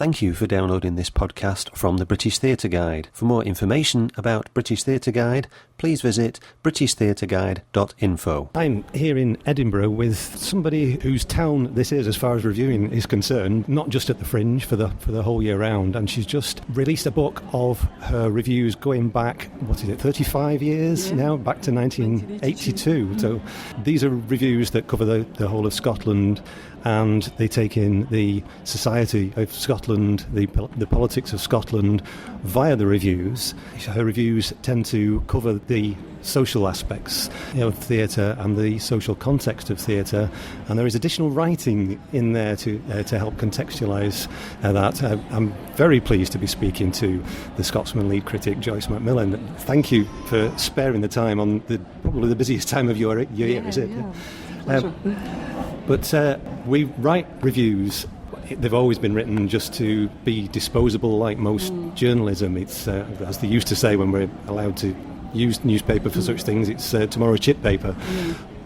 Thank you for downloading this podcast from the British Theatre Guide. For more information about British Theatre Guide, please visit britishtheatreguide.info. I'm here in Edinburgh with somebody whose town this is as far as reviewing is concerned, not just at the Fringe, for the whole year round, and she's just released a book of her reviews going back, 35 years now, back to 1982. So these are reviews that cover the whole of Scotland, and they take in the society of Scotland, the politics of Scotland via the reviews. Her reviews tend to cover the social aspects of theatre and the social context of theatre, and there is additional writing in there to help contextualise that. I'm very pleased to be speaking to the Scotsman lead critic, Joyce McMillan. Thank you for sparing the time on probably the busiest time of your year, is it? Yeah. But we write reviews. They've always been written just to be disposable, like most journalism. It's, as they used to say when we're allowed to use newspaper for such things, it's tomorrow's chip paper.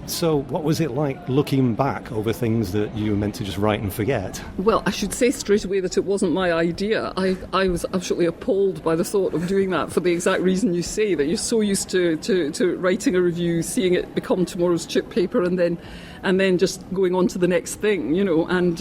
So what was it like looking back over things that you were meant to just write and forget? Well, I should say straight away that it wasn't my idea. I was absolutely appalled by the thought of doing that for the exact reason you say, that you're so used to writing a review, seeing it become tomorrow's chip paper, and then just going on to the next thing, And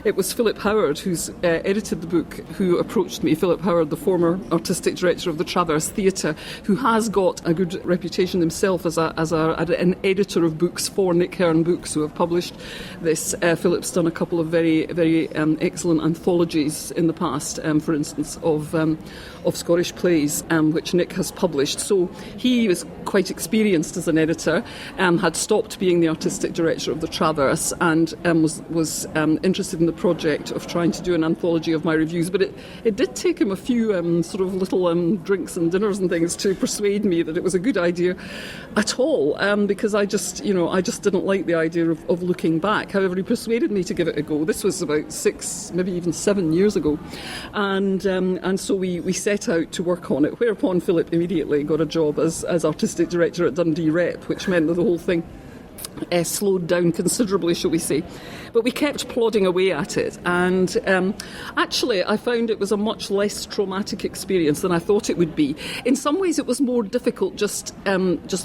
it was Philip Howard, who's edited the book, who approached me. Philip Howard, the former artistic director of the Traverse Theatre, who has got a good reputation himself as an editor of books for Nick Hearn Books, who have published this. Philip's done a couple of very, very excellent anthologies in the past, for instance, of Scottish plays, which Nick has published. So he was quite experienced as an editor, had stopped being the artistic director of the Traverse, and was interested in the project of trying to do an anthology of my reviews. But it did take him a few sort of little drinks and dinners and things to persuade me that it was a good idea at all, because I just didn't like the idea of looking back. However, he persuaded me to give it a go. This was about 6, maybe even 7 years ago, and so we set out to work on it, whereupon Philip immediately got a job as artistic director at Dundee Rep, which meant that the whole thing slowed down considerably, shall we say. But we kept plodding away at it, and actually I found it was a much less traumatic experience than I thought it would be. In some ways it was more difficult just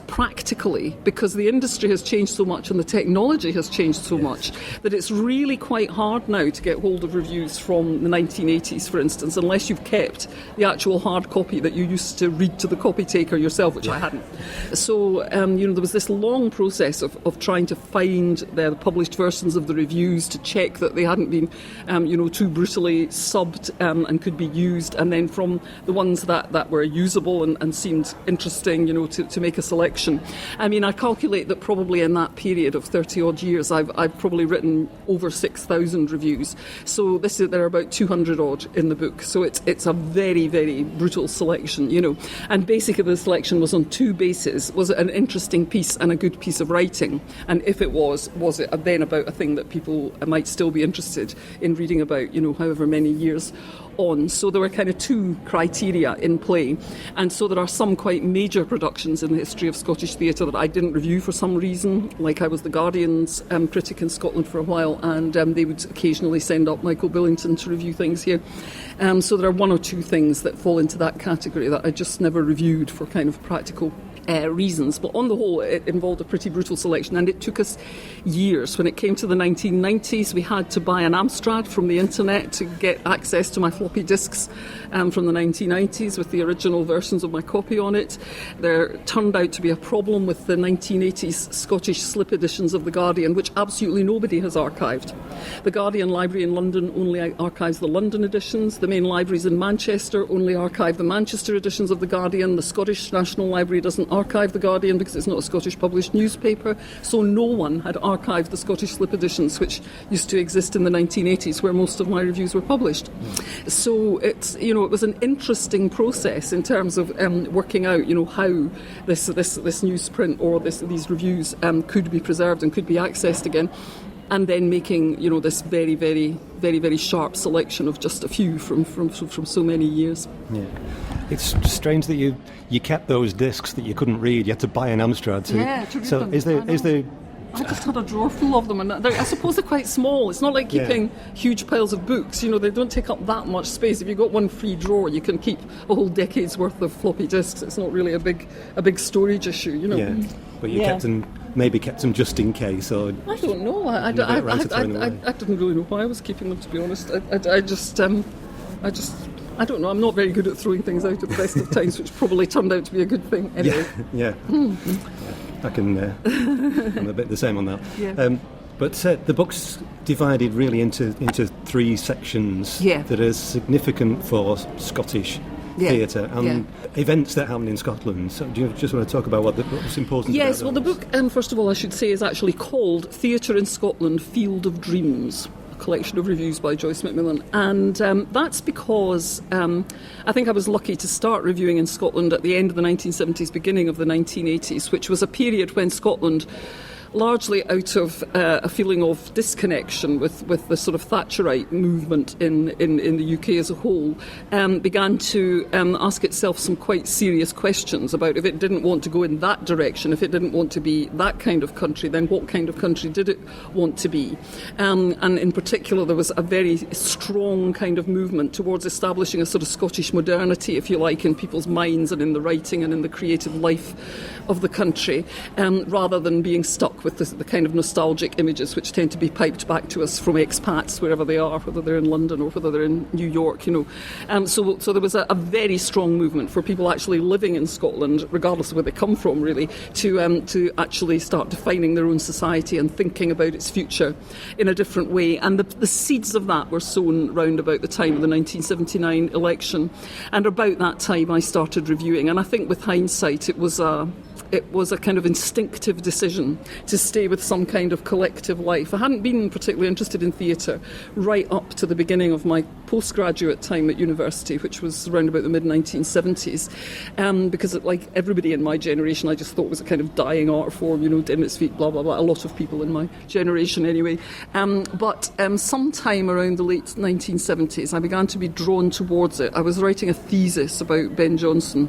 practically, because the industry has changed so much and the technology has changed so much that it's really quite hard now to get hold of reviews from the 1980s, for instance, unless you've kept the actual hard copy that you used to read to the copy taker yourself, which I hadn't. So there was this long process of trying to find the published versions of the reviews, to check that they hadn't been too brutally subbed and could be used, and then from the ones that were usable and seemed interesting, to make a selection. I mean, I calculate that probably in that period of 30 odd years I've probably written over 6,000 reviews. So there are about 200 odd in the book, so it's a very, very brutal selection, and basically the selection was on two bases. Was it an interesting piece and a good piece of writing? And if it was it then about a thing that people might still be interested in reading about, however many years on? So there were kind of two criteria in play, and so there are some quite major productions in the history of Scottish theatre that I didn't review for some reason. Like I was the Guardian's critic in Scotland for a while, and they would occasionally send up Michael Billington to review things here. So there are one or two things that fall into that category that I just never reviewed for kind of practical reasons. But on the whole, it involved a pretty brutal selection, and it took us years. When it came to the 1990s, we had to buy an Amstrad from the internet to get access to my floppy disks from the 1990s with the original versions of my copy on it. There turned out to be a problem with the 1980s Scottish slip editions of The Guardian, which absolutely nobody has archived. The Guardian Library in London only archives the London editions. The main libraries in Manchester only archive the Manchester editions of The Guardian. The Scottish National Library doesn't archive The Guardian because it's not a Scottish published newspaper. So no one had archived the Scottish slip editions, which used to exist in the 1980s, where most of my reviews were published. So it's, it was an interesting process in terms of working out, how this newsprint or these reviews could be preserved and could be accessed again, and then making, this very, very, very, very sharp selection of just a few from so many years. Yeah. It's strange that you kept those discs that you couldn't read. You had to buy an Amstrad. To read so them. is there I just had a drawer full of them, and I suppose they're quite small. It's not like keeping huge piles of books. They don't take up that much space. If you've got one free drawer, you can keep a whole decade's worth of floppy disks. It's not really a big storage issue, Yeah, but you kept them just in case, or I don't know. I didn't really know why I was keeping them, to be honest. I don't know. I'm not very good at throwing things out at the best of times, which probably turned out to be a good thing. Anyway. Yeah. I can. I'm a bit the same on that. Yeah. But the book's divided really into three sections that are significant for Scottish theatre and events that happen in Scotland. So do you just want to talk about what's important? Yes, well, the book, first of all, I should say, is actually called Theatre in Scotland, Field of Dreams, a collection of reviews by Joyce McMillan. And that's because I think I was lucky to start reviewing in Scotland at the end of the 1970s, beginning of the 1980s, which was a period when Scotland, largely out of a feeling of disconnection with the sort of Thatcherite movement in the UK as a whole, began to ask itself some quite serious questions about if it didn't want to go in that direction, if it didn't want to be that kind of country, then what kind of country did it want to be? And in particular, there was a very strong kind of movement towards establishing a sort of Scottish modernity, if you like, in people's minds and in the writing and in the creative life of the country, rather than being stuck with the kind of nostalgic images which tend to be piped back to us from expats wherever they are, whether they're in London or whether they're in New York, So there was a very strong movement for people actually living in Scotland, regardless of where they come from, really, to actually start defining their own society and thinking about its future in a different way. And the seeds of that were sown round about the time of the 1979 election. And about that time I started reviewing. And I think with hindsight it was a kind of instinctive decision to stay with some kind of collective life. I hadn't been particularly interested in theatre right up to the beginning of my postgraduate time at university, which was around about the mid-1970s, because like everybody in my generation, I just thought it was a kind of dying art form, dead in its feet, blah, blah, blah, a lot of people in my generation anyway. But sometime around the late 1970s, I began to be drawn towards it. I was writing a thesis about Ben Jonson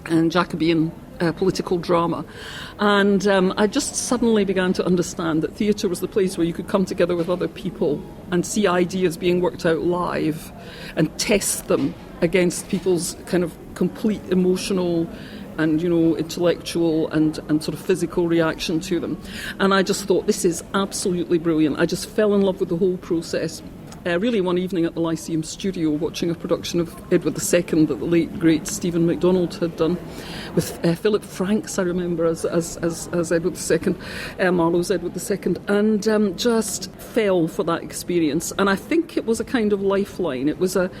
and Jacobean political drama, and I just suddenly began to understand that theatre was the place where you could come together with other people and see ideas being worked out live and test them against people's kind of complete emotional and intellectual and sort of physical reaction to them. And I just thought, this is absolutely brilliant. I just fell in love with the whole process. Really one evening at the Lyceum studio, watching a production of Edward II that the late great Stephen MacDonald had done with Philip Franks, I remember, as Edward II, Marlowe's Edward II, and just fell for that experience. And I think it was a kind of lifeline. It was a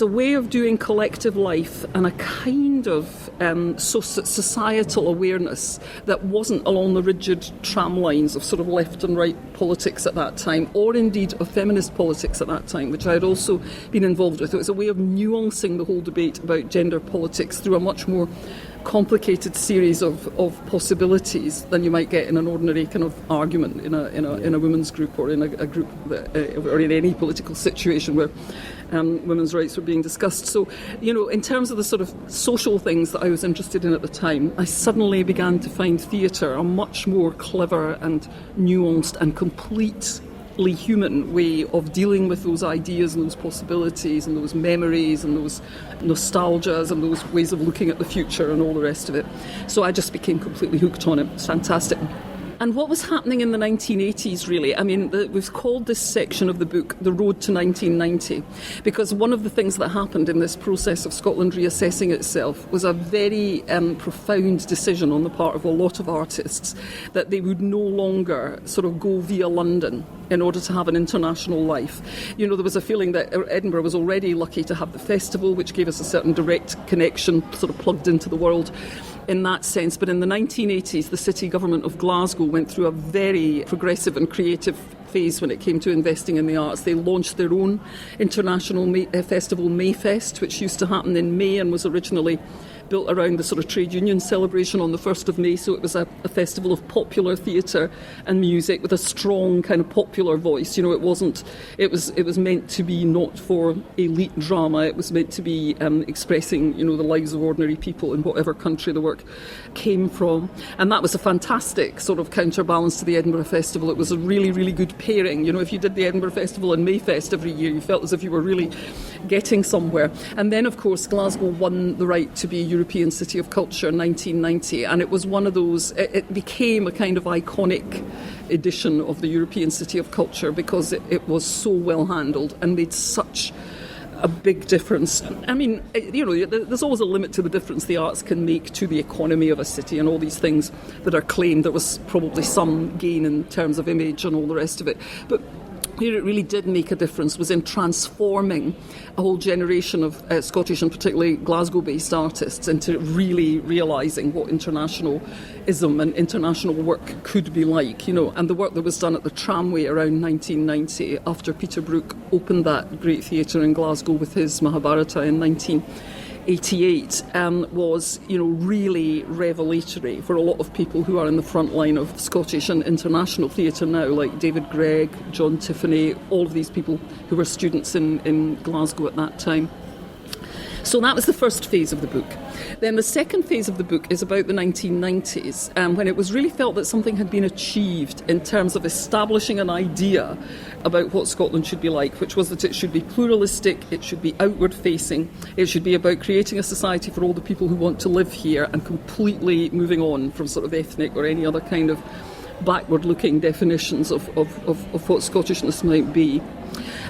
way of doing collective life and a kind of societal awareness that wasn't along the rigid tram lines of sort of left and right politics at that time, or indeed of feminist politics at that time, which I had also been involved with. It was a way of nuancing the whole debate about gender politics through a much more complicated series of possibilities than you might get in an ordinary kind of argument in a women's group or in a group or in any political situation where women's rights were being discussed. So, in terms of the sort of social things that I was interested in at the time, I suddenly began to find theatre a much more clever and nuanced and completely human way of dealing with those ideas and those possibilities and those memories and those nostalgias and those ways of looking at the future and all the rest of it. So I just became completely hooked on it. It's fantastic. And what was happening in the 1980s, really? I mean, we've called this section of the book The Road to 1990, because one of the things that happened in this process of Scotland reassessing itself was a very profound decision on the part of a lot of artists that they would no longer sort of go via London in order to have an international life. There was a feeling that Edinburgh was already lucky to have the festival, which gave us a certain direct connection, sort of plugged into the world in that sense. But in the 1980s, the city government of Glasgow went through a very progressive and creative phase when it came to investing in the arts. They launched their own international festival, Mayfest, which used to happen in May and was originally built around the sort of trade union celebration on the 1st of May, so it was a festival of popular theatre and music with a strong kind of popular voice. You know, it was meant to be not for elite drama, it was meant to be expressing, you know, the lives of ordinary people in whatever country the work came from. And that was a fantastic sort of counterbalance to the Edinburgh Festival. It was a really, really good pairing. You know, if you did the Edinburgh Festival and Mayfest every year, you felt as if you were really getting somewhere. And then, of course, Glasgow won the right to be European City of Culture in 1990, and it was one of those, it became a kind of iconic edition of the European City of Culture because it was so well handled and made such a big difference. I mean, you know, there's always a limit to the difference the arts can make to the economy of a city and all these things that are claimed. There was probably some gain in terms of image and all the rest of it. But where it really did make a difference was in transforming a whole generation of Scottish and particularly Glasgow-based artists into really realising what internationalism and international work could be like, you know. And the work that was done at the Tramway around 1990, after Peter Brook opened that great theatre in Glasgow with his Mahabharata in 1988, was, you know, really revelatory for a lot of people who are in the front line of Scottish and international theatre now, like David Gregg, John Tiffany, all of these people who were students in Glasgow at that time. So that was the first phase of the book. Then the second phase of the book is about the 1990s, when it was really felt that something had been achieved in terms of establishing an idea about what Scotland should be like, which was that it should be pluralistic, it should be outward-facing, it should be about creating a society for all the people who want to live here and completely moving on from sort of ethnic or any other kind of backward-looking definitions of what Scottishness might be.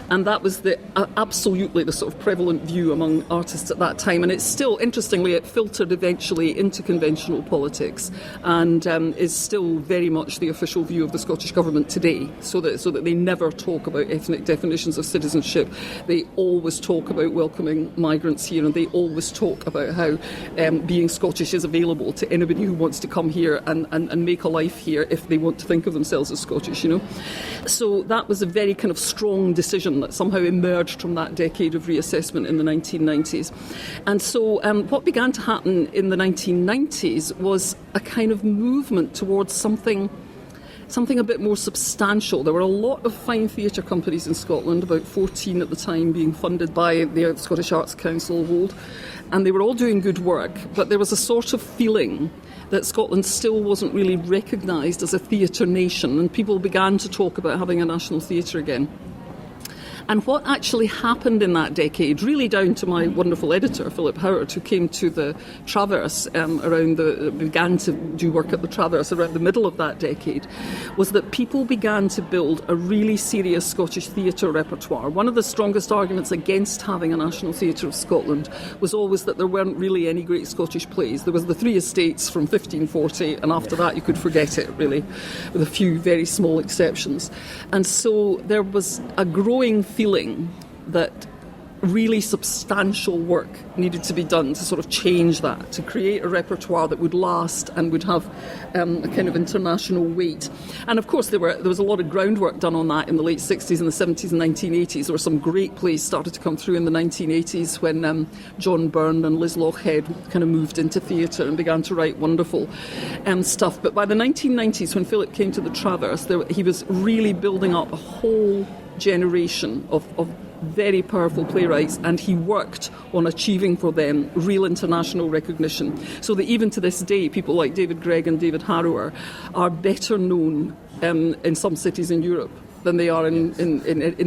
And that was absolutely the sort of prevalent view among artists at that time. And it's still, interestingly, it filtered eventually into conventional politics and is still very much the official view of the Scottish Government today, so that they never talk about ethnic definitions of citizenship. They always talk about welcoming migrants here, and they always talk about how being Scottish is available to anybody who wants to come here and make a life here if they want to think of themselves as Scottish, you know. So that was a very kind of strong decision that somehow emerged from that decade of reassessment in the 1990s. And so what began to happen in the 1990s was a kind of movement towards something a bit more substantial. There were a lot of fine theatre companies in Scotland, about 14 at the time, being funded by the Scottish Arts Council hold, and they were all doing good work, but there was a sort of feeling that Scotland still wasn't really recognised as a theatre nation, and people began to talk about having a national theatre again. And what actually happened in that decade, really down to my wonderful editor, Philip Howard, who came to the Traverse began to do work at the Traverse around the middle of that decade, was that people began to build a really serious Scottish theatre repertoire. One of the strongest arguments against having a National Theatre of Scotland was always that there weren't really any great Scottish plays. There was the Three Estates from 1540, and after that you could forget it, really, with a few very small exceptions. And so there was a growing feeling that really substantial work needed to be done to sort of change that, to create a repertoire that would last and would have a kind of international weight. And of course there was a lot of groundwork done on that in the late 60s and the 70s and 1980s. There were some great plays started to come through in the 1980s when John Byrne and Liz Lochhead kind of moved into theatre and began to write wonderful stuff. But by the 1990s, when Philip came to the Traverse, he was really building up a whole generation of very powerful playwrights, and he worked on achieving for them real international recognition, so that even to this day people like David Gregg and David Harrower are better known in some cities in Europe than they are in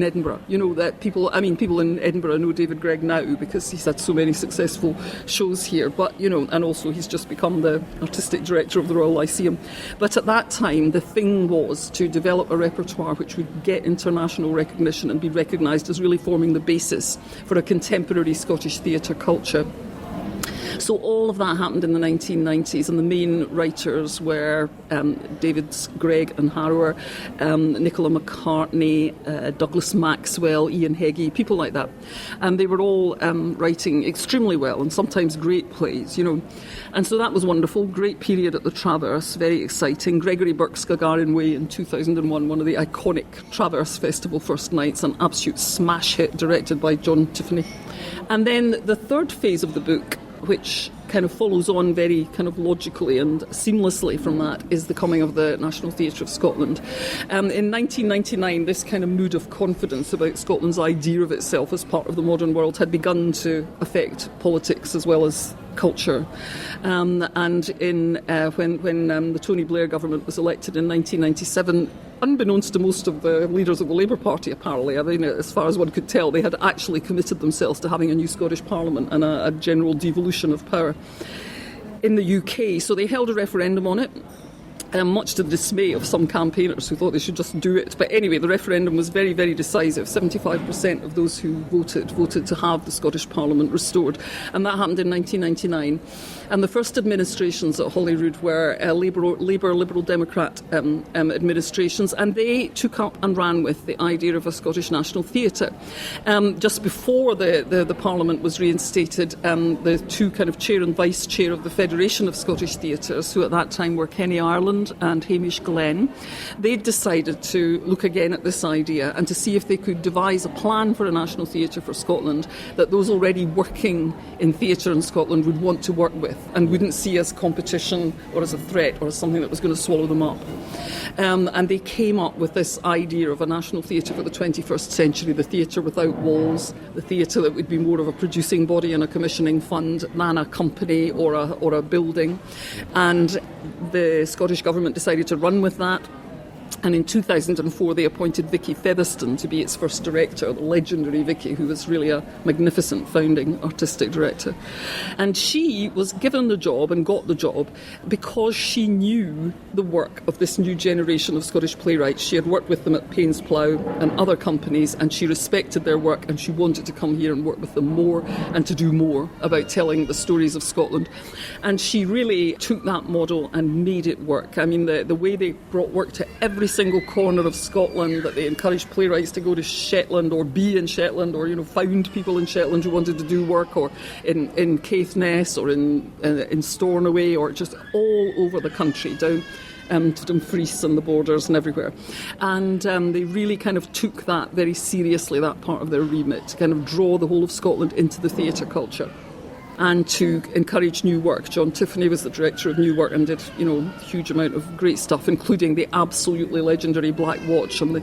Edinburgh. You know, that people in Edinburgh know David Gregg now because he's had so many successful shows here, but, you know, and also he's just become the artistic director of the Royal Lyceum. But at that time, the thing was to develop a repertoire which would get international recognition and be recognised as really forming the basis for a contemporary Scottish theatre culture. So all of that happened in the 1990s, and the main writers were David Gregg and Harrower, Nicola McCartney, Douglas Maxwell, Ian Heggie, people like that. And they were all writing extremely well, and sometimes great plays, you know. And so that was wonderful, great period at the Traverse, very exciting. Gregory Burke's Gagarin Way in 2001, one of the iconic Traverse Festival first nights, an absolute smash hit directed by John Tiffany. And then the third phase of the book which kind of follows on very kind of logically and seamlessly from that, is the coming of the National Theatre of Scotland. In 1999, this kind of mood of confidence about Scotland's idea of itself as part of the modern world had begun to affect politics as well as culture. And when the Tony Blair government was elected in 1997, unbeknownst to most of the leaders of the Labour Party, apparently, I mean, as far as one could tell, they had actually committed themselves to having a new Scottish Parliament and a general devolution of power in the UK. So they held a referendum on it, much to the dismay of some campaigners who thought they should just do it. But anyway, the referendum was very, very decisive. 75% of those who voted to have the Scottish Parliament restored. And that happened in 1999. And the first administrations at Holyrood were Labour, Liberal Democrat administrations, and they took up and ran with the idea of a Scottish National Theatre. Just before the Parliament was reinstated, the two kind of chair and vice chair of the Federation of Scottish Theatres, who at that time were Kenny Ireland and Hamish Glenn, they decided to look again at this idea and to see if they could devise a plan for a national theatre for Scotland that those already working in theatre in Scotland would want to work with and wouldn't see as competition or as a threat or as something that was going to swallow them up. And they came up with this idea of a national theatre for the 21st century, the theatre without walls, the theatre that would be more of a producing body and a commissioning fund than a company or a building. And the Scottish Government decided to run with that. And in 2004, they appointed Vicky Featherstone to be its first director, the legendary Vicky, who was really a magnificent founding artistic director. And she was given the job and got the job because she knew the work of this new generation of Scottish playwrights. She had worked with them at Payne's Plough and other companies, and she respected their work, and she wanted to come here and work with them more and to do more about telling the stories of Scotland. And she really took that model and made it work. I mean, the way they brought work to every single corner of Scotland, that they encouraged playwrights to go to Shetland or be in Shetland, or found people in Shetland who wanted to do work, or in Caithness or in Stornoway, or just all over the country, down to Dumfries and the borders and everywhere. And they really kind of took that very seriously, that part of their remit, to kind of draw the whole of Scotland into the theatre culture and to encourage new work. John Tiffany was the director of New Work and did, a huge amount of great stuff, including the absolutely legendary Black Watch. And the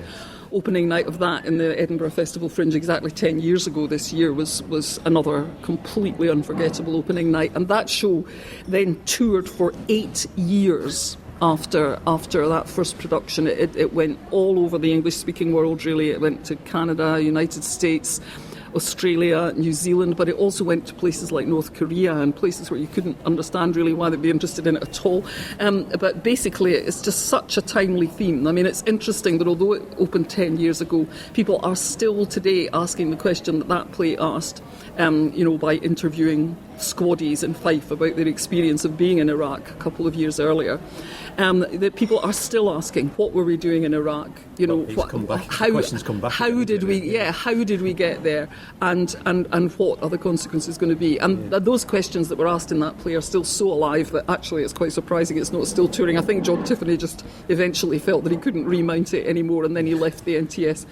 opening night of that in the Edinburgh Festival Fringe exactly 10 years ago this year was another completely unforgettable opening night. And that show then toured for 8 years after that first production. It went all over the English-speaking world, really. It went to Canada, United States, Australia, New Zealand, but it also went to places like North Korea and places where you couldn't understand really why they'd be interested in it at all. But basically, it's just such a timely theme. I mean, it's interesting that although it opened 10 years ago, people are still today asking the question that play asked, by interviewing squaddies in Fife about their experience of being in Iraq a couple of years earlier. That people are still asking, what were we doing in Iraq? Questions come back. How did we get there? And what are the consequences going to be? And those questions that were asked in that play are still so alive that actually it's quite surprising it's not still touring. I think John Tiffany just eventually felt that he couldn't remount it anymore, and then he left the NTS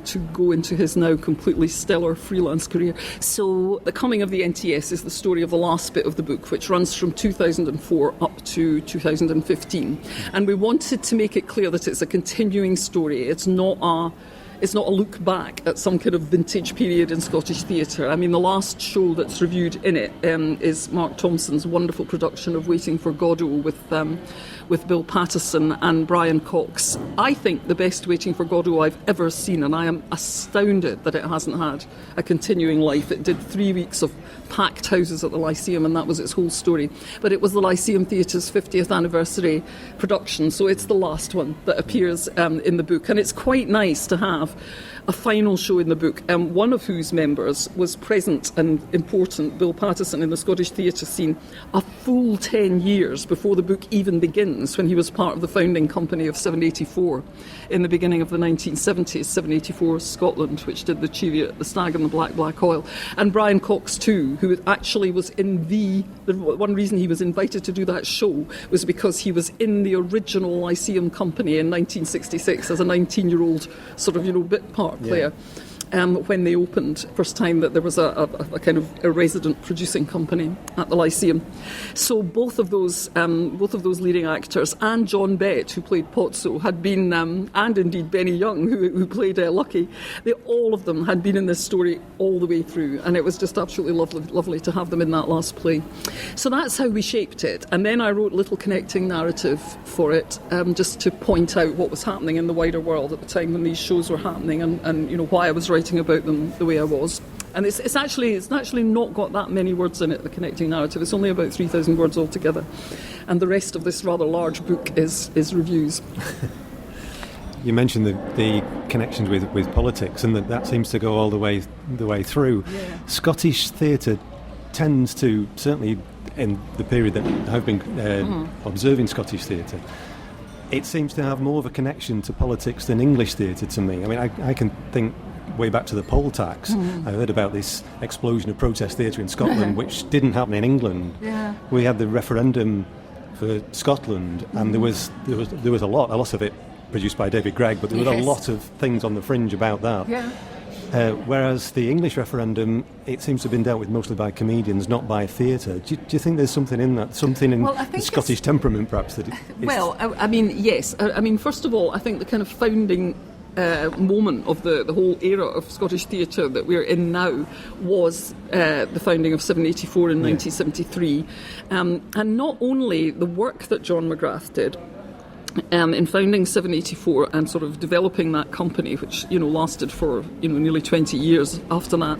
to go into his now completely stellar freelance career. So the coming of the NTS is the story of the last bit of the book, which runs from 2004 up to 2015. And we wanted to make it clear that it's a continuing story. It's not a look back at some kind of vintage period in Scottish theatre. I mean, the last show that's reviewed in it is Mark Thompson's wonderful production of Waiting for Godot with Bill Patterson and Brian Cox. I think the best Waiting for Godot I've ever seen, and I am astounded that it hasn't had a continuing life. It did 3 weeks of packed houses at the Lyceum, and that was its whole story. But it was the Lyceum Theatre's 50th anniversary production, so it's the last one that appears in the book. And it's quite nice to have a final show in the book, one of whose members was present and important, Bill Patterson, in the Scottish theatre scene a full 10 years before the book even begins, when he was part of the founding company of 784 in the beginning of the 1970s, 784 Scotland, which did the Chariot, the Stag and the Black Oil. And Brian Cox too, who actually was in the one reason he was invited to do that show was because he was in the original Lyceum company in 1966 as a 19-year-old sort of, bit part player. when they opened, first time that there was a kind of a resident producing company at the Lyceum. So both of those leading actors and John Bett, who played Pozzo, had been, and indeed Benny Young, who played Lucky, all of them had been in this story all the way through, and it was just absolutely lovely to have them in that last play. So that's how we shaped it, and then I wrote a little connecting narrative for it, just to point out what was happening in the wider world at the time when these shows were happening, and you know, why I was writing about them the way I was. And it's actually not got that many words in it, the connecting narrative. It's only about 3,000 words altogether, and the rest of this rather large book is reviews. You mentioned the connections with politics, and that seems to go all the way through. Yeah. Scottish theatre tends to, certainly in the period that I've been observing Scottish theatre, it seems to have more of a connection to politics than English theatre to me. I mean, I can think way back to the poll tax. I heard about this explosion of protest theatre in Scotland, which didn't happen in England. Yeah. We had the referendum for Scotland, and there was a lot of it produced by David Gregg, but there were a lot of things on the fringe about that. Yeah. Whereas the English referendum, it seems to have been dealt with mostly by comedians, not by theatre. Do you think there's something in that, something in the Scottish temperament, perhaps? Well, I mean, yes. I mean, first of all, I think the kind of founding moment of the whole era of Scottish theatre that we're in now was the founding of 784 in 1973. And not only the work that John McGrath did, in founding 784 and sort of developing that company, which, you know, lasted for, you know, nearly 20 years after that,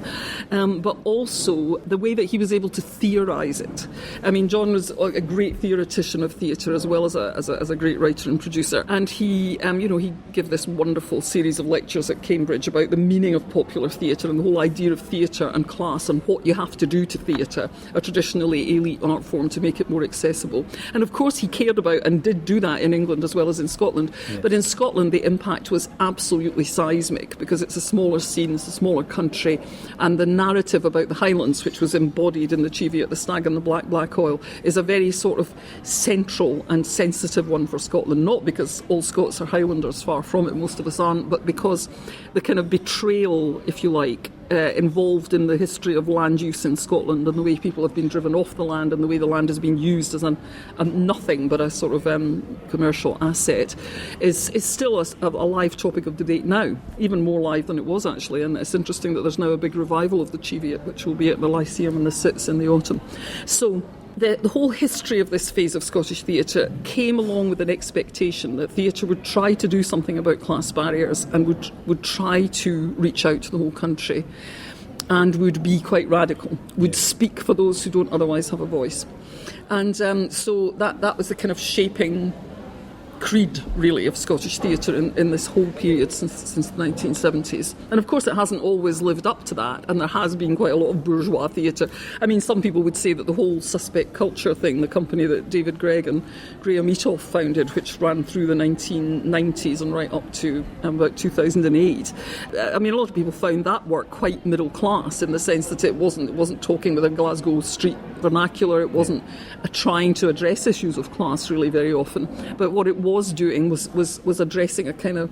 but also the way that he was able to theorise it. I mean, John was a great theoretician of theatre as well as a great writer and producer, and he, you know, he gave this wonderful series of lectures at Cambridge about the meaning of popular theatre and the whole idea of theatre and class and what you have to do to theatre, a traditionally elite art form, to make it more accessible. And of course he cared about and did do that in England as well as in Scotland. Yes. But in Scotland the impact was absolutely seismic because it's a smaller scene, it's a smaller country, and the narrative about the Highlands, which was embodied in the Cheviot, the Stag and the Black Oil, is a very sort of central and sensitive one for Scotland, not because all Scots are Highlanders, far from it, most of us aren't, but because the kind of betrayal, if you like, involved in the history of land use in Scotland and the way people have been driven off the land and the way the land has been used as a nothing but a sort of commercial asset is still a live topic of debate now, even more live than it was actually. And it's interesting that there's now a big revival of the Cheviot, which will be at the Lyceum and the Sits in the autumn. So the whole history of this phase of Scottish theatre came along with an expectation that theatre would try to do something about class barriers and would try to reach out to the whole country and would be quite radical, would speak for those who don't otherwise have a voice. And so that was the kind of shaping creed, really, of Scottish theatre in this whole period since the 1970s. And of course it hasn't always lived up to that, and there has been quite a lot of bourgeois theatre. I mean, some people would say that the whole Suspect Culture thing, the company that David Gregg and Graham Eatough founded, which ran through the 1990s and right up to about 2008, I mean, a lot of people found that work quite middle class in the sense that it wasn't talking with a Glasgow street vernacular, it wasn't trying to address issues of class really very often, but what it was doing was addressing a kind of,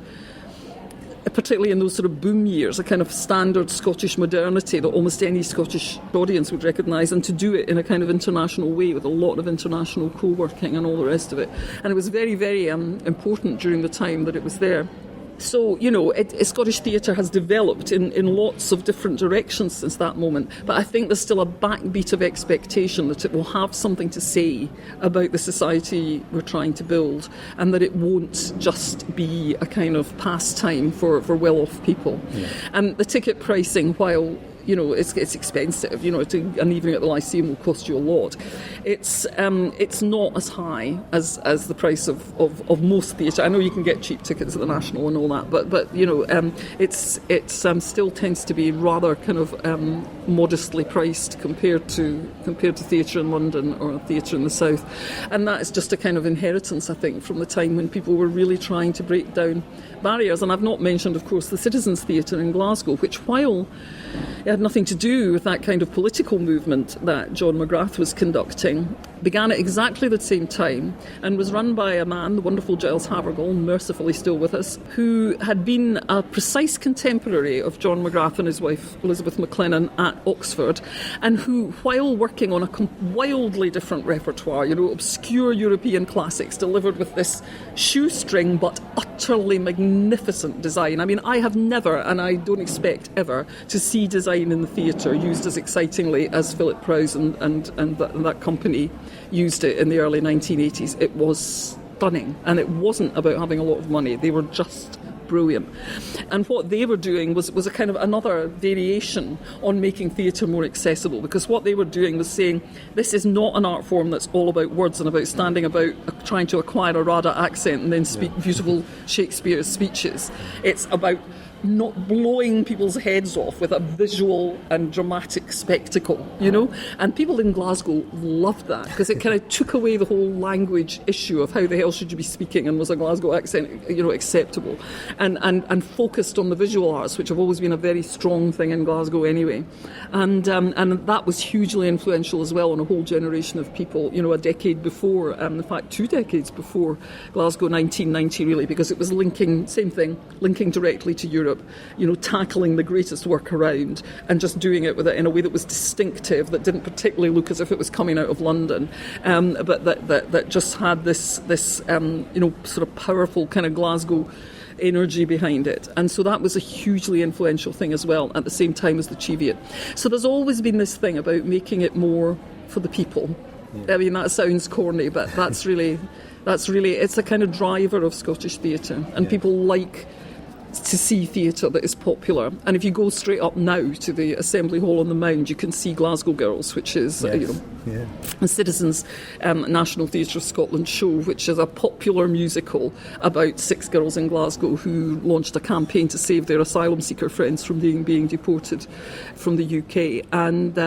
particularly in those sort of boom years, a kind of standard Scottish modernity that almost any Scottish audience would recognise, and to do it in a kind of international way with a lot of international co-working and all the rest of it. And it was very, very important during the time that it was there. So, you know, Scottish theatre has developed in lots of different directions since that moment, but I think there's still a backbeat of expectation that it will have something to say about the society we're trying to build, and that it won't just be a kind of pastime for well-off people. Yeah. And the ticket pricing, while, you know, it's expensive, you know, an evening at the Lyceum will cost you a lot. It's not as high as the price of most theatre. I know you can get cheap tickets at the National and all that, but you know, it's still tends to be rather kind of modestly priced compared to theatre in London or theatre in the South, and that is just a kind of inheritance, I think, from the time when people were really trying to break down barriers. And I've not mentioned, of course, the Citizens Theatre in Glasgow, which, while it had nothing to do with that kind of political movement that John McGrath was conducting, began at exactly the same time and was run by a man, the wonderful Giles Havergal, mercifully still with us, who had been a precise contemporary of John McGrath and his wife Elizabeth McLennan at Oxford, and who, while working on a wildly different repertoire, obscure European classics delivered with this shoestring but utterly magnificent design. I mean, I have never, and I don't expect ever, to see design in the theatre used as excitingly as Philip Prowse and that company used it in the early 1980s. It was stunning, and it wasn't about having a lot of money. They were just brilliant. And what they were doing was a kind of another variation on making theatre more accessible, because what they were doing was saying, this is not an art form that's all about words and about standing about trying to acquire a Rada accent and then speak beautiful Shakespeare speeches. It's about not blowing people's heads off with a visual and dramatic spectacle, And people in Glasgow loved that, because it kind of took away the whole language issue of how the hell should you be speaking, and was a Glasgow accent, acceptable, and focused on the visual arts, which have always been a very strong thing in Glasgow anyway. And that was hugely influential as well on a whole generation of people, a decade before, in fact 2 decades before Glasgow 1990 really, because it was linking directly to Europe, tackling the greatest work around and just doing it with it in a way that was distinctive, that didn't particularly look as if it was coming out of London, but that just had this sort of powerful kind of Glasgow energy behind it. And so that was a hugely influential thing as well, at the same time as the Cheviot. So there's always been this thing about making it more for the people. I mean, that sounds corny, but that's really it's a kind of driver of Scottish theatre, and people like to see theatre that is popular. And if you go straight up now to the Assembly Hall on the Mound, you can see Glasgow Girls, which is a Citizens National Theatre of Scotland show, which is a popular musical about 6 girls in Glasgow who launched a campaign to save their asylum seeker friends from being deported from the UK. And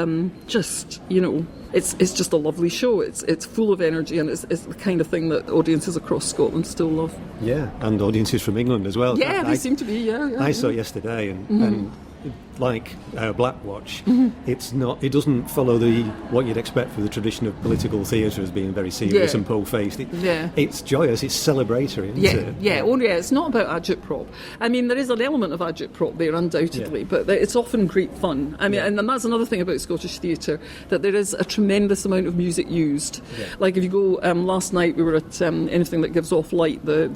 it's just a lovely show. It's full of energy, and it's the kind of thing that audiences across Scotland still love. Yeah, and audiences from England as well. Yeah, they seem to be. I saw it yesterday, and like Blackwatch, it doesn't follow what you'd expect for the tradition of political theatre as being very serious and po-faced. It's joyous, it's celebratory, isn't it? It's not about agitprop. I mean, there is an element of agitprop there, undoubtedly, but it's often great fun. I mean, and that's another thing about Scottish theatre, that there is a tremendous amount of music used. Like if you go, last night we were at Anything That Gives Off Light, the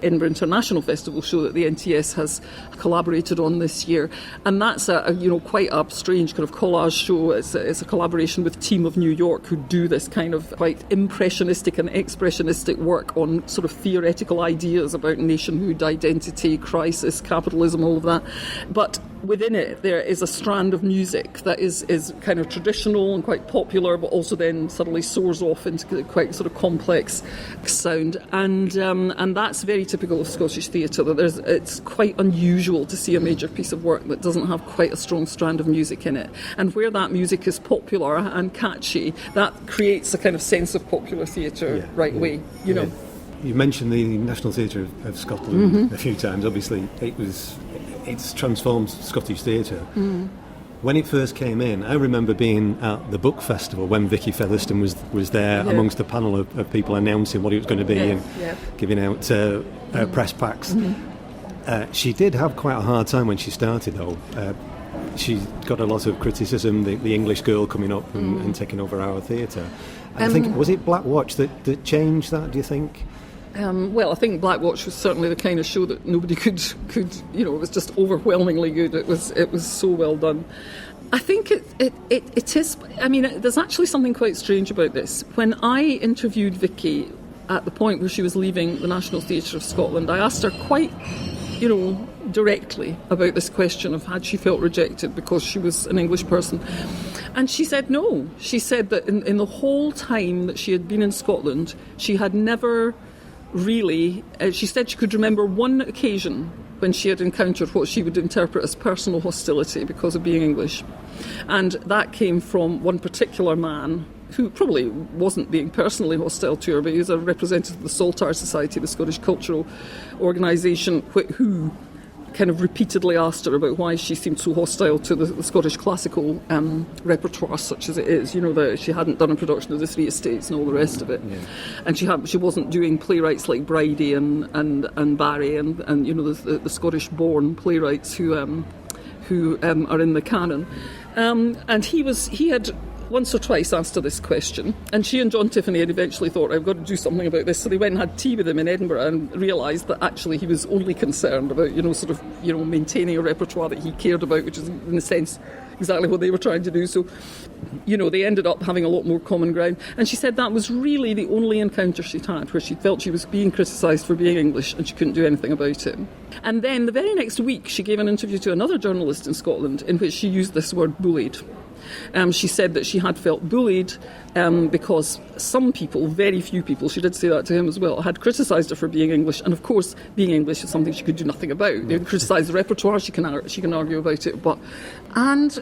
Edinburgh International Festival show that the NTS has collaborated on this year. And that's quite a strange kind of collage show. It's a collaboration with Team of New York, who do this kind of quite impressionistic and expressionistic work on sort of theoretical ideas about nationhood, identity, crisis, capitalism, all of that. But within it, there is a strand of music that is kind of traditional and quite popular, but also then suddenly soars off into quite sort of complex sound. And that's very typical of Scottish theatre, that it's quite unusual to see a major piece of work that doesn't have quite a strong strand of music in it. And where that music is popular and catchy, that creates a kind of sense of popular theatre away, You mentioned the National Theatre of Scotland a few times. Obviously, it's transformed Scottish theatre. When it first came in, I remember being at the book festival when Vicky Featherstone was there amongst a panel of people announcing what it was going to be and giving out press packs. She did have quite a hard time when she started, though. She got a lot of criticism, the English girl coming up and taking over our theatre. I think, was it Blackwatch that changed that, do you think? Well, I think Blackwatch was certainly the kind of show that nobody could it was just overwhelmingly good. It was so well done. I think it is. I mean, there's actually something quite strange about this. When I interviewed Vicky at the point where she was leaving the National Theatre of Scotland, I asked her quite, directly about this question of had she felt rejected because she was an English person. And she said no. She said that in the whole time that she had been in Scotland, she had never really, she said she could remember one occasion when she had encountered what she would interpret as personal hostility because of being English. And that came from one particular man who probably wasn't being personally hostile to her, but he was a representative of the Saltire Society, the Scottish cultural organisation, who kind of repeatedly asked her about why she seemed so hostile to the Scottish classical repertoire, such as it is. That she hadn't done a production of the Three Estates and all the rest of it, and she wasn't doing playwrights like Bridie and Barry and the Scottish-born playwrights who are in the canon. And he had once or twice asked her this question, and she and John Tiffany had eventually thought, I've got to do something about this. So they went and had tea with him in Edinburgh and realised that actually he was only concerned about, maintaining a repertoire that he cared about, which is, in a sense, exactly what they were trying to do. So, they ended up having a lot more common ground. And she said that was really the only encounter she'd had where she felt she was being criticised for being English and she couldn't do anything about it. And then the very next week, she gave an interview to another journalist in Scotland in which she used this word bullied. She said that she had felt bullied because some people, very few people, she did say that to him as well, had criticised her for being English. And of course, being English is something she could do nothing about. They would criticise the repertoire, she can argue about it. And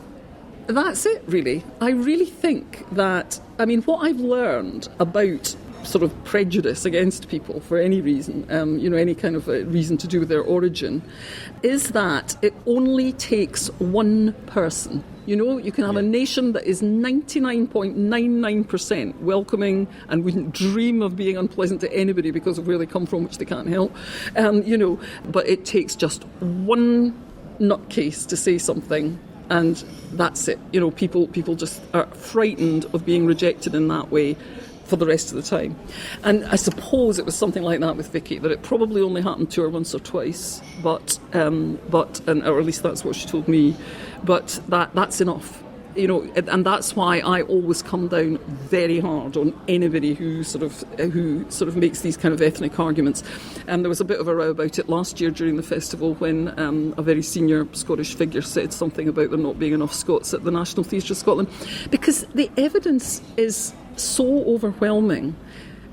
that's it, really. I really think that, what I've learned about sort of prejudice against people for any reason, any kind of reason to do with their origin, is that it only takes one person. You can have a nation that is 99.99% welcoming and wouldn't dream of being unpleasant to anybody because of where they come from, which they can't help, but it takes just one nutcase to say something, and that's it. People just are frightened of being rejected in that way for the rest of the time. And I suppose it was something like that with Vicky, that it probably only happened to her once or twice, or at least that's what she told me, but that's enough. And that's why I always come down very hard on anybody who sort of makes these kind of ethnic arguments. There was a bit of a row about it last year during the festival when a very senior Scottish figure said something about there not being enough Scots at the National Theatre of Scotland, because the evidence is so overwhelming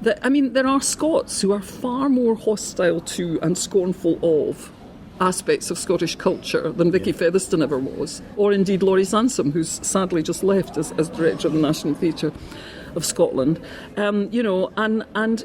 that, there are Scots who are far more hostile to and scornful of aspects of Scottish culture than Vicky Featherstone ever was, or indeed Laurie Sansom, who's sadly just left as director of the National Theatre of Scotland. And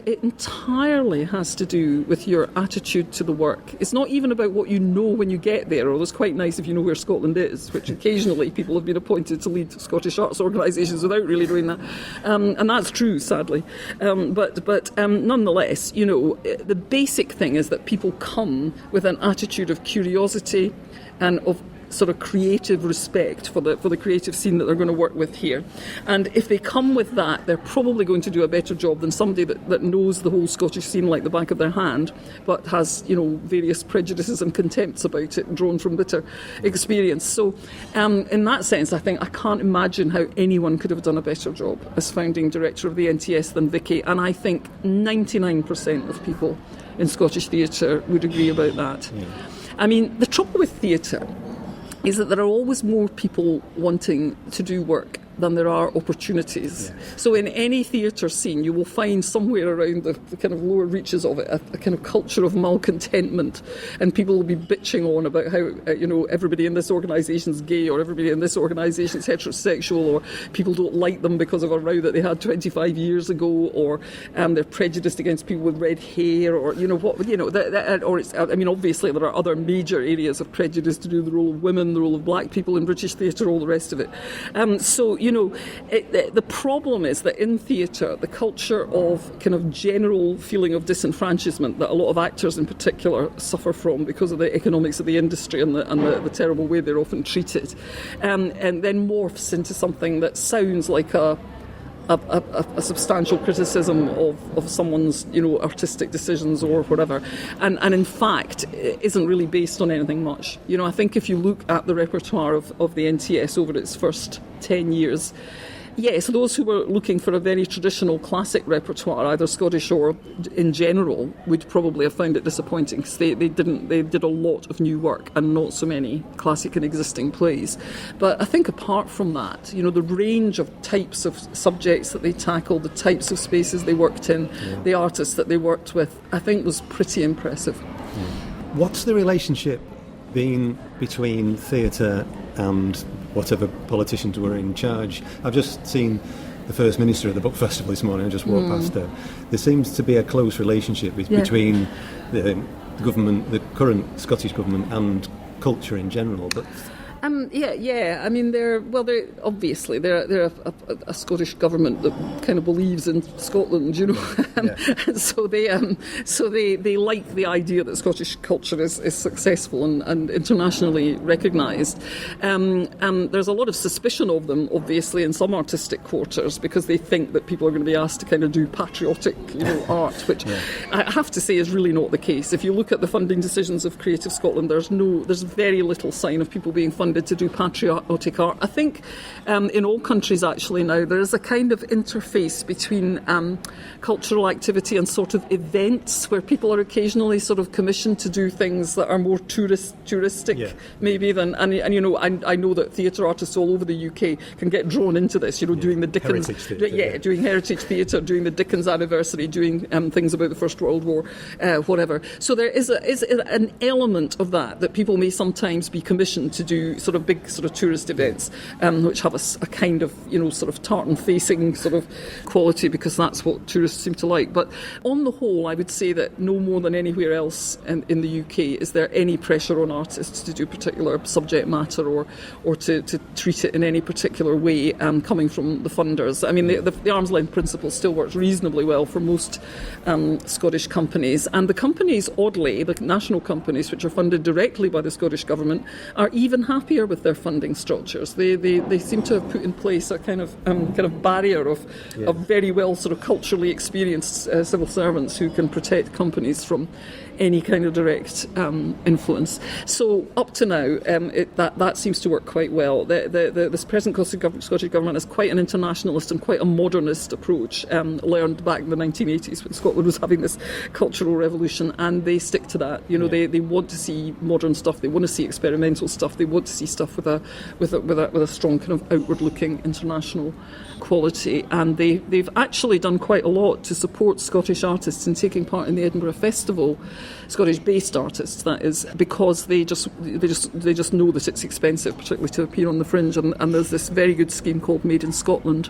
it entirely has to do with your attitude to the work. It's not even about what you know when you get there, although it's quite nice if you know where Scotland is, which occasionally people have been appointed to lead Scottish arts organisations without really doing that. And that's true, sadly. But nonetheless, the basic thing is that people come with an attitude of curiosity and of sort of creative respect for the creative scene that they're going to work with here. And if they come with that, they're probably going to do a better job than somebody that knows the whole Scottish scene like the back of their hand, but has, various prejudices and contempts about it drawn from bitter experience. So in that sense, I think I can't imagine how anyone could have done a better job as founding director of the NTS than Vicky, and I think 99% of people in Scottish theatre would agree about that. The trouble with theatre is that there are always more people wanting to do work than there are opportunities. So in any theatre scene, you will find somewhere around the kind of lower reaches of it a kind of culture of malcontentment, and people will be bitching on about how everybody in this organisation is gay, or everybody in this organisation is heterosexual, or people don't like them because of a row that they had 25 years ago, or they're prejudiced against people with red hair, or obviously there are other major areas of prejudice to do with the role of women, the role of black people in British theatre, all the rest of it. The problem is that in theatre, the culture of kind of general feeling of disenfranchisement that a lot of actors in particular suffer from because of the economics of the industry and the terrible way they're often treated, and then morphs into something that sounds like a substantial criticism of someone's artistic decisions or whatever, and in fact isn't really based on anything much. I think if you look at the repertoire of the NTS over its first 10 years, yes, those who were looking for a very traditional classic repertoire, either Scottish or in general, would probably have found it disappointing, because they did a lot of new work and not so many classic and existing plays. But I think apart from that, the range of types of subjects that they tackled, the types of spaces they worked in, the artists that they worked with, I think was pretty impressive. What's the relationship been between theatre and whatever politicians were in charge? I've just seen the First Minister at the Book Festival this morning. I just walked past her. There seems to be a close relationship between the government, the current Scottish government, and culture in general, but... Yeah. I mean, they're obviously they're a Scottish government that kind of believes in Scotland, you know. So they like the idea that Scottish culture is successful and internationally recognised. There's a lot of suspicion of them, obviously, in some artistic quarters because they think that people are going to be asked to kind of do patriotic, art, which I have to say is really not the case. If you look at the funding decisions of Creative Scotland, there's very little sign of people being funded to do patriotic art. I think in all countries actually now there is a kind of interface between cultural activity and sort of events where people are occasionally sort of commissioned to do things that are more touristic maybe than and I know that theatre artists all over the UK can get drawn into this, doing the Dickens doing heritage theatre, doing the Dickens anniversary, doing things about the First World War, whatever. So there is an element of that people may sometimes be commissioned to do sort of big sort of tourist events, which have a kind of sort of tartan-facing sort of quality because that's what tourists seem to like. But on the whole, I would say that no more than anywhere else in the UK is there any pressure on artists to do particular subject matter or to treat it in any particular way coming from the funders. I mean, the arm's length principle still works reasonably well for most Scottish companies, and the companies, oddly, the national companies which are funded directly by the Scottish government, are even happier with their funding structures. They seem to have put in place a kind of barrier of very well sort of culturally experienced civil servants who can protect companies from any kind of direct influence. So up to now, that seems to work quite well. This present Scottish government has quite an internationalist and quite a modernist approach, learned back in the 1980s when Scotland was having this cultural revolution, and they stick to that. They want to see modern stuff. They want to see experimental stuff. They want to see stuff with a strong kind of outward-looking international quality. And they've actually done quite a lot to support Scottish artists in taking part in the Edinburgh Festival. Scottish-based artists, that is, because they just know that it's expensive, particularly to appear on the Fringe, and there's this very good scheme called Made in Scotland,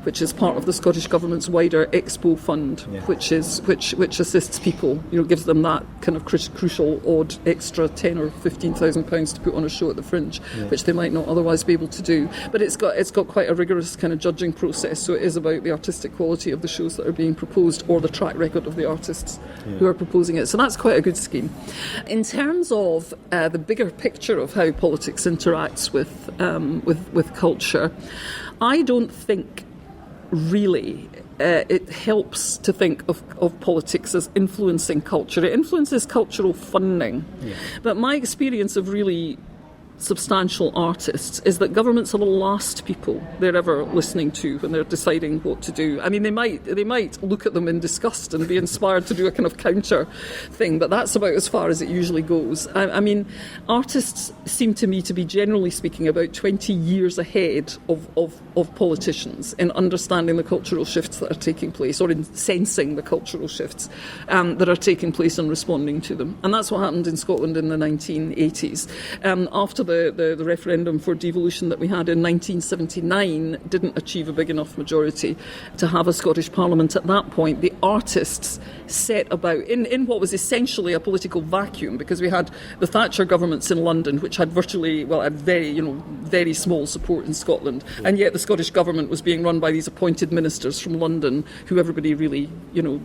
which is part of the Scottish Government's wider Expo Fund, which assists people, gives them that kind of crucial odd extra £10,000 or £15,000 to put on a show at the Fringe, which they might not otherwise be able to do. But it's got quite a rigorous kind of judging process, so it is about the artistic quality of the shows that are being proposed or the track record of the artists who are proposing it. So that's quite a good scheme. In terms of the bigger picture of how politics interacts with culture, I don't think really it helps to think of politics as influencing culture. It influences cultural funding. But my experience of really substantial artists is that governments are the last people they're ever listening to when they're deciding what to do. I mean, they might look at them in disgust and be inspired to do a kind of counter thing, but that's about as far as it usually goes. I mean, artists seem to me to be, generally speaking, about 20 years ahead of politicians in understanding the cultural shifts that are taking place, or in sensing the cultural shifts that are taking place and responding to them. And that's what happened in Scotland in the 1980s. After the referendum for devolution that we had in 1979 didn't achieve a big enough majority to have a Scottish Parliament at that point, the artists set about, in what was essentially a political vacuum, because we had the Thatcher governments in London, which had had very small support in Scotland, and yet the Scottish government was being run by these appointed ministers from London, who everybody really,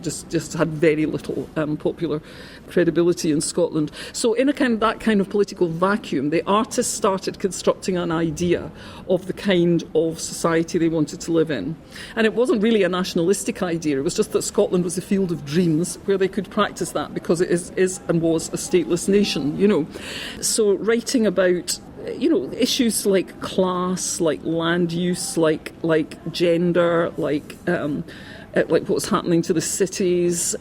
just had very little popular credibility in Scotland. So in that kind of political vacuum, the artists started constructing an idea of the kind of society they wanted to live in. And it wasn't really a nationalistic idea, it was just that Scotland was a field of dreams where they could practice that because it is and was a stateless nation, So writing about issues like class, like land use, like gender, like what's happening to the cities,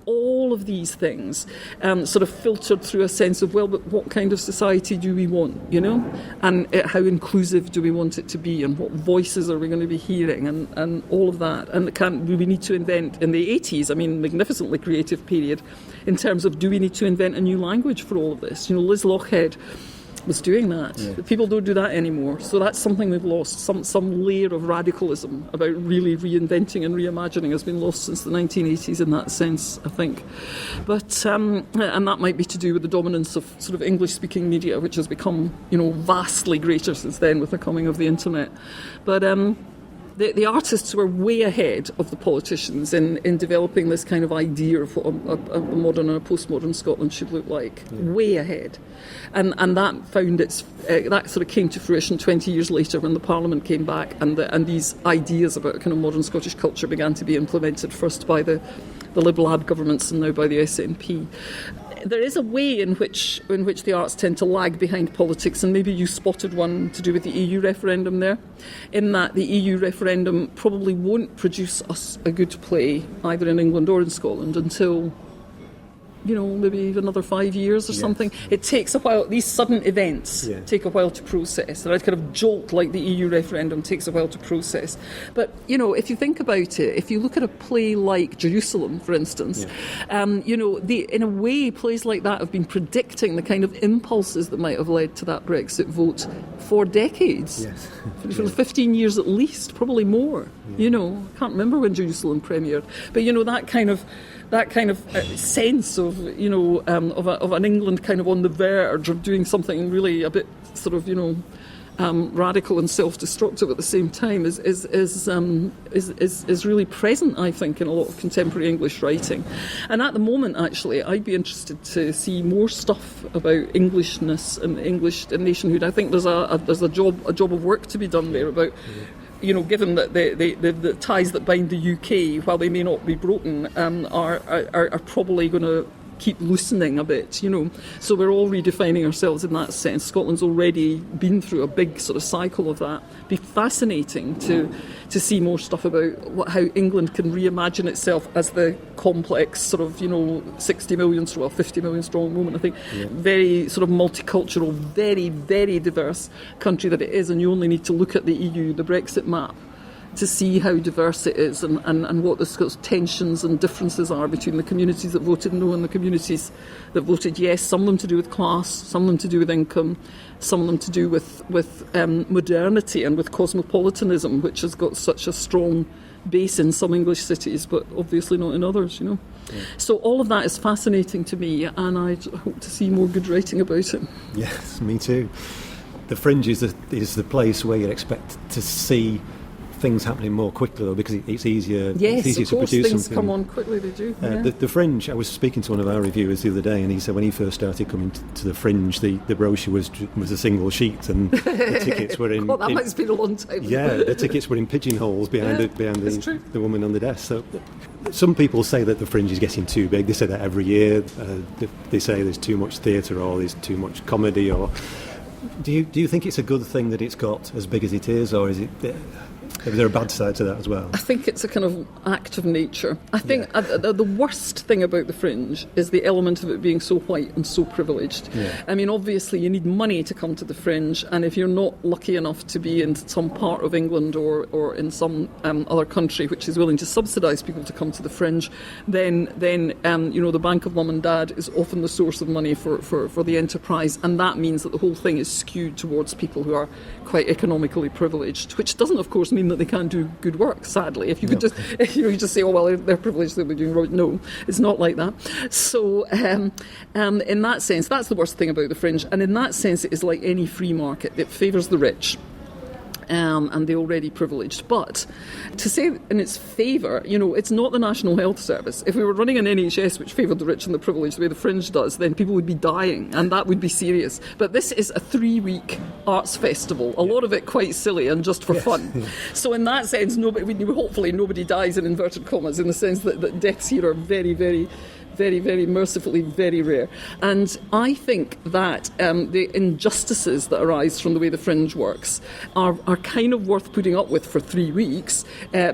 all of these things sort of filtered through a sense of, but what kind of society do we want, and how inclusive do we want it to be, and what voices are we going to be hearing, and all of that. And we need to invent, in the 80s, magnificently creative period, in terms of, do we need to invent a new language for all of this? Liz Lochhead was doing that. Yeah. People don't do that anymore. So that's something we've lost. Some layer of radicalism about really reinventing and reimagining has been lost since the 1980s in that sense, I think. But and that might be to do with the dominance of sort of English-speaking media, which has become, vastly greater since then with the coming of the internet. But the artists were way ahead of the politicians in developing this kind of idea of what a modern and a postmodern Scotland should look like. Yeah. Way ahead. And that found that sort of came to fruition 20 years later when the Parliament came back and these ideas about a kind of modern Scottish culture began to be implemented, first by the Liberal Ab governments and now by the SNP. There is a way in which the arts tend to lag behind politics, and maybe you spotted one to do with the EU referendum there, in that the EU referendum probably won't produce us a good play either in England or in Scotland until maybe another 5 years or something. It takes a while. These sudden events take a while to process. And a kind of jolt like the EU referendum takes a while to process. But, if you think about it, if you look at a play like Jerusalem, for instance, in a way, plays like that have been predicting the kind of impulses that might have led to that Brexit vote for decades. Yes. For 15 years at least, probably more. I can't remember when Jerusalem premiered. But, that kind of sense of an England kind of on the verge of doing something really a bit sort of radical and self-destructive at the same time is really present, I think, in a lot of contemporary English writing. And at the moment, actually, I'd be interested to see more stuff about Englishness and English and nationhood. I think there's a job of work to be done there about. Given that the ties that bind the UK, while they may not be broken, are probably going to keep loosening a bit, So we're all redefining ourselves in that sense. Scotland's already been through a big sort of cycle of that. It'd be fascinating to see more stuff about how England can reimagine itself as the complex sort of, 50 million strong moment, I think. Yeah. Very sort of multicultural, very, very diverse country that it is, and you only need to look at the EU, the Brexit map, to see how diverse it is and what the sort of tensions and differences are between the communities that voted no and the communities that voted yes. Some of them to do with class, some of them to do with income, some of them to do with modernity and with cosmopolitanism, which has got such a strong base in some English cities, but obviously not in others, Yeah. So all of that is fascinating to me, and I hope to see more good writing about it. Yes, me too. The Fringe is the place where you'd expect to see things happening more quickly, though, because it's easier. Yes, it's easier of course, to produce things something. come on quickly. They do. The Fringe. I was speaking to one of our reviewers the other day, and he said when he first started coming to the Fringe, the brochure was a single sheet, and the tickets were in. Well, that might have been a long time. Yeah, the tickets were in pigeonholes behind the woman on the desk. So some people say that the Fringe is getting too big. They say that every year. They say there's too much theatre or there's too much comedy. Or do you think it's a good thing that it's got as big as it is, or is it? Is there a bad side to that as well? I think it's a kind of act of nature. I think the worst thing about the Fringe is the element of it being so white and so privileged. Yeah. I mean, obviously you need money to come to the Fringe, and if you're not lucky enough to be in some part of England or in some other country which is willing to subsidise people to come to the Fringe, then the Bank of Mum and Dad is often the source of money for the enterprise, and that means that the whole thing is skewed towards people who are quite economically privileged, which doesn't, of course, mean that they can't do good work, sadly. If you could just say, oh, well, they're privileged, they'll be doing rubbish. No, it's not like that. So in that sense, that's the worst thing about the Fringe. And in that sense, it is like any free market. It favours the rich. And the already privileged. But to say in its favour, it's not the National Health Service. If we were running an NHS which favoured the rich and the privileged the way the Fringe does, then people would be dying, and that would be serious. But this is a 3-week arts festival, a lot of it quite silly and just for fun. So in that sense, hopefully nobody dies in inverted commas, in the sense that deaths here are very, very, very, very mercifully very rare. And I think that the injustices that arise from the way the Fringe works are kind of worth putting up with for 3 weeks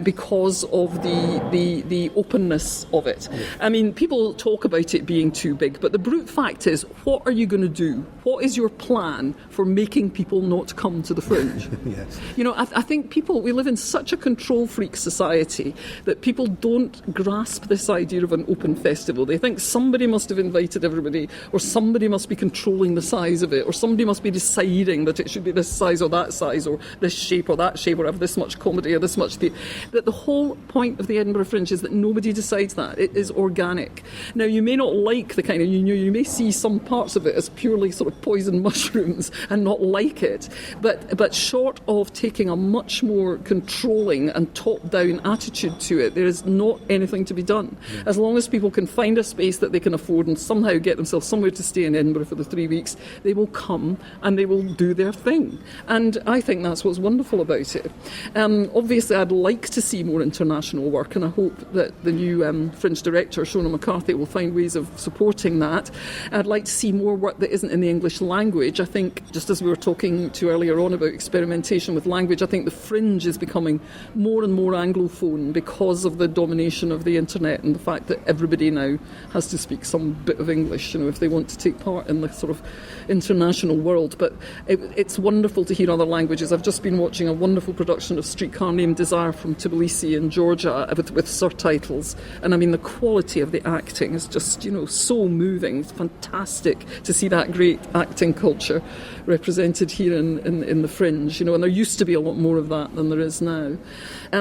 because of the openness of it. Yeah. I mean, people talk about it being too big, but the brute fact is, what are you going to do? What is your plan for making people not come to the Fringe? Yes. I think we live in such a control freak society that people don't grasp this idea of an open festival. They I think somebody must have invited everybody, or somebody must be controlling the size of it, or somebody must be deciding that it should be this size or that size, or this shape or that shape, or have this much comedy or this much theatre. That the whole point of the Edinburgh Fringe is that nobody decides that. It is organic. Now, you may not like the kind of, you may see some parts of it as purely sort of poisoned mushrooms and not like it, but short of taking a much more controlling and top-down attitude to it, there is not anything to be done. As long as people can find a space that they can afford and somehow get themselves somewhere to stay in Edinburgh for the 3 weeks, they will come and they will do their thing. And I think that's what's wonderful about it. Obviously, I'd like to see more international work, and I hope that the new Fringe director, Shona McCarthy, will find ways of supporting that. I'd like to see more work that isn't in the English language. I think, just as we were talking to earlier on about experimentation with language, I think the Fringe is becoming more and more Anglophone because of the domination of the internet and the fact that everybody now has to speak some bit of English, if they want to take part in the sort of international world. But it's wonderful to hear other languages. I've just been watching a wonderful production of Streetcar Named Desire from Tbilisi in Georgia with subtitles, and I mean the quality of the acting is just so moving. It's fantastic to see that great acting culture represented here in the Fringe, and there used to be a lot more of that than there is now.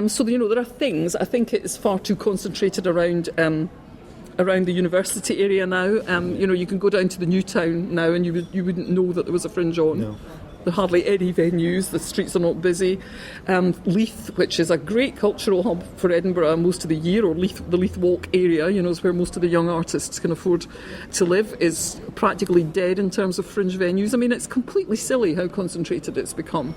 So there are things. I think it's far too concentrated around the university area now. You can go down to the new town now and you wouldn't know that there was a Fringe on. No. There are hardly any venues, the streets are not busy. Leith, which is a great cultural hub for Edinburgh most of the year, or the Leith Walk area, is where most of the young artists can afford to live, is practically dead in terms of Fringe venues. I mean, it's completely silly how concentrated it's become.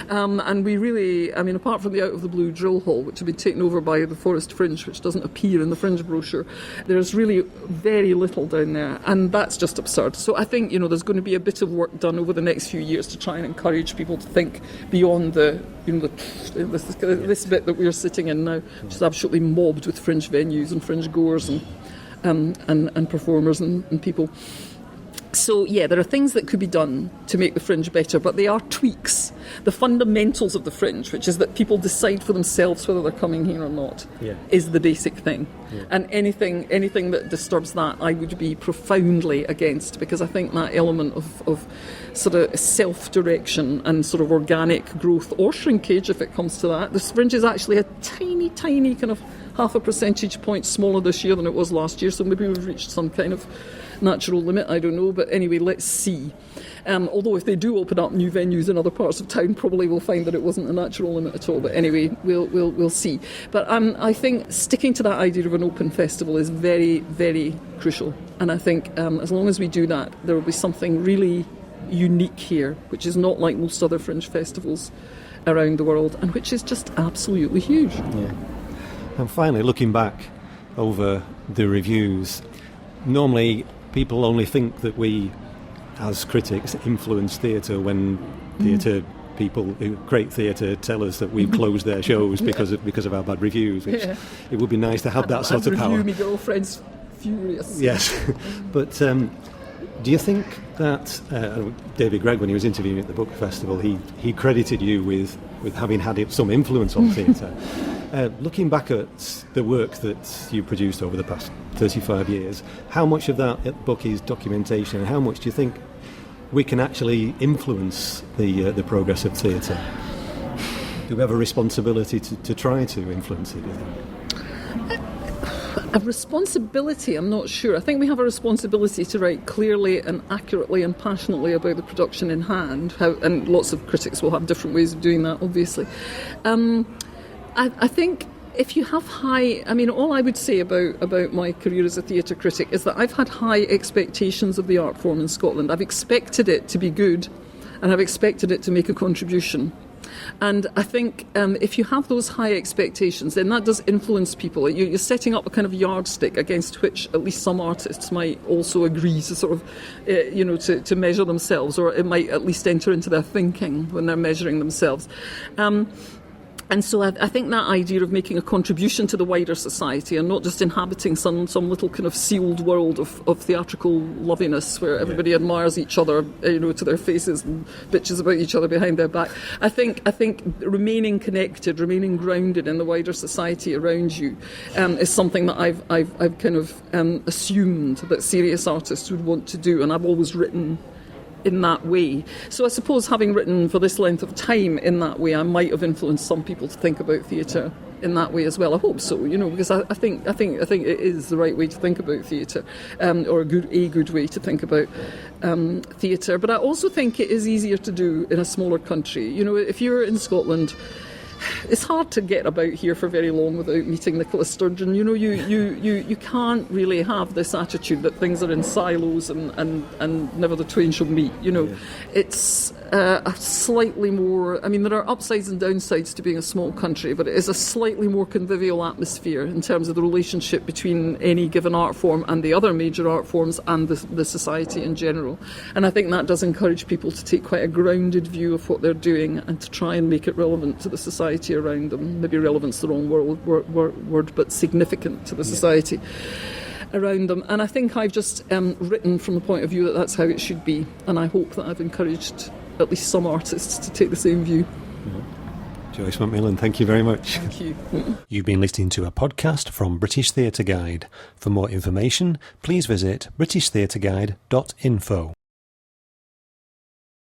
And we really, apart from the Out of the Blue Drill Hall, which had been taken over by the Forest Fringe, which doesn't appear in the Fringe brochure, there's really very little down there, and that's just absurd. So I think, there's going to be a bit of work done over the next few years to try and encourage people to think beyond this bit that we're sitting in now, which is absolutely mobbed with Fringe venues and Fringe goers and performers and people. So, there are things that could be done to make the Fringe better, but they are tweaks. The fundamentals of the Fringe, which is that people decide for themselves whether they're coming here or not, is the basic thing. And anything that disturbs that, I would be profoundly against, because I think that element of sort of self-direction and sort of organic growth, or shrinkage if it comes to that. The Fringe is actually a tiny, tiny kind of 0.5 percentage point smaller this year than it was last year, so maybe we've reached some kind of natural limit, I don't know, but anyway, let's see. Although if they do open up new venues in other parts of town, probably we'll find that it wasn't a natural limit at all, but anyway, we'll see. But I think sticking to that idea of an open festival is very, very crucial, and I think as long as we do that, there will be something really unique here, which is not like most other Fringe festivals around the world, and which is just absolutely huge. And finally, looking back over the reviews, normally people only think that we, as critics, influence theatre when theatre people who create theatre tell us that we've closed their shows because of our bad reviews, which it would be nice to have that sort of power. My girlfriend's furious. Yes, but do you think that David Gregg, when he was interviewing at the book festival, he credited you with having had some influence on theatre? Looking back at the work that you produced over the past 35 years, how much of that book is documentation, and how much do you think we can actually influence the progress of theatre? Do we have a responsibility to try to influence it, do you think? A responsibility, I'm not sure. I think we have a responsibility to write clearly and accurately and passionately about the production in hand, and lots of critics will have different ways of doing that, obviously. I think if you have all I would say about my career as a theatre critic is that I've had high expectations of the art form in Scotland. I've expected it to be good, and I've expected it to make a contribution. And I think if you have those high expectations, then that does influence people. You're setting up a kind of yardstick against which at least some artists might also agree to sort of, to measure themselves, or it might at least enter into their thinking when they're measuring themselves. And so I think that idea of making a contribution to the wider society and not just inhabiting some little kind of sealed world of theatrical loviness where everybody admires each other, to their faces and bitches about each other behind their back. I think remaining connected, remaining grounded in the wider society around you is something that I've kind of assumed that serious artists would want to do, and I've always written in that way. So I suppose having written for this length of time in that way, I might have influenced some people to think about theatre in that way as well. I hope so, because I think it is the right way to think about theatre, or a good way to think about theatre. But I also think it is easier to do in a smaller country. If you're in Scotland, it's hard to get about here for very long without meeting Nicola Sturgeon. You can't really have this attitude that things are in silos and never the twain shall meet. It's a slightly more, there are upsides and downsides to being a small country, but it is a slightly more convivial atmosphere in terms of the relationship between any given art form and the other major art forms and the society in general. And I think that does encourage people to take quite a grounded view of what they're doing and to try and make it relevant to the society around them. Maybe relevant's the wrong word, but significant to the society around them. And I think I've just written from the point of view that that's how it should be, and I hope that I've encouraged at least some artists to take the same view. Joyce McMillan, thank you very much. Thank you. You've been listening to a podcast from British Theatre Guide. For more information, please visit britishtheatreguide.info.